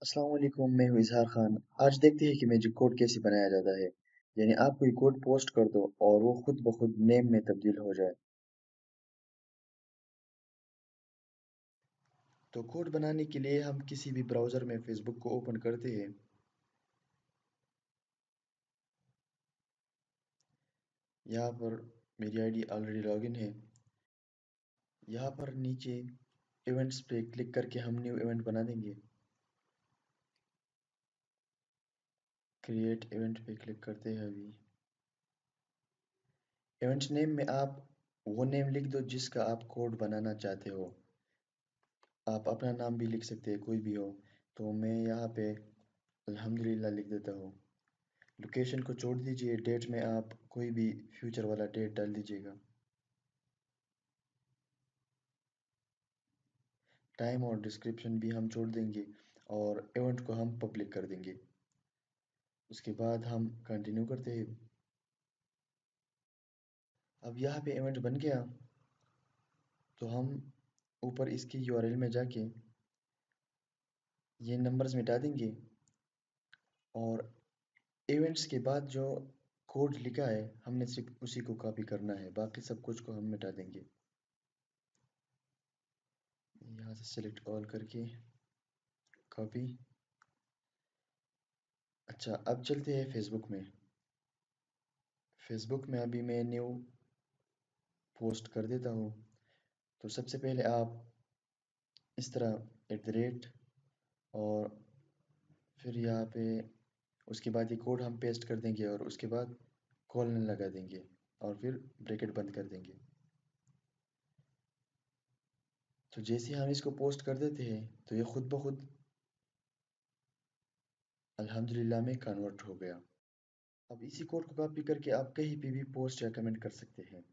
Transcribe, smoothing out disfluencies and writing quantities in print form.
अस्सलाम वालेकुम, मैं हूँ इजहार खान। आज देखते हैं कि मैजिक कोड कैसे बनाया जाता है। यानी आप कोई कोड पोस्ट कर दो और वो खुद ब खुद नेम में तब्दील हो जाए। तो कोड बनाने के लिए हम किसी भी ब्राउज़र में फेसबुक को ओपन करते हैं। यहाँ पर मेरी आईडी ऑलरेडी लॉगिन है। यहाँ पर नीचे इवेंट्स पे क्लिक करके हम न्यू इवेंट बना देंगे। क्रिएट इवेंट पे क्लिक करते हैं अभी। इवेंट नेम में आप वो नेम लिख दो जिसका आप कोड बनाना चाहते हो। आप अपना नाम भी लिख सकते हैं, कोई भी हो। तो मैं यहाँ पे अल्हम्दुलिल्लाह लिख देता हूँ। लोकेशन को छोड़ दीजिए, डेट में आप कोई भी फ्यूचर वाला डेट डाल दीजिएगा। टाइम और डिस्क्रिप्शन भी हम छोड़ देंगे और इवेंट को हम पब्लिक कर देंगे। उसके बाद हम कंटिन्यू करते हैं। अब यहाँ पे इवेंट बन गया, तो हम ऊपर इसकी यूआरएल में जाके ये नंबर्स मिटा देंगे और इवेंट्स के बाद जो कोड लिखा है हमने सिर्फ उसी को कॉपी करना है, बाकी सब कुछ को हम मिटा देंगे। यहाँ से सेलेक्ट ऑल करके कॉपी। अच्छा, अब चलते हैं फेसबुक में। फेसबुक में अभी मैं न्यू पोस्ट कर देता हूँ। तो सबसे पहले आप इस तरह एट द रेट और फिर यहाँ पे उसके बाद ये कोड हम पेस्ट कर देंगे और उसके बाद कॉलन लगा देंगे और फिर ब्रैकेट बंद कर देंगे। तो जैसे ही हम इसको पोस्ट कर देते हैं तो ये खुद ब खुद अल्हम्दुलिल्लाह में कन्वर्ट हो गया। अब इसी कोड को कॉपी करके आप कहीं पे भी पोस्ट या कमेंट कर सकते हैं।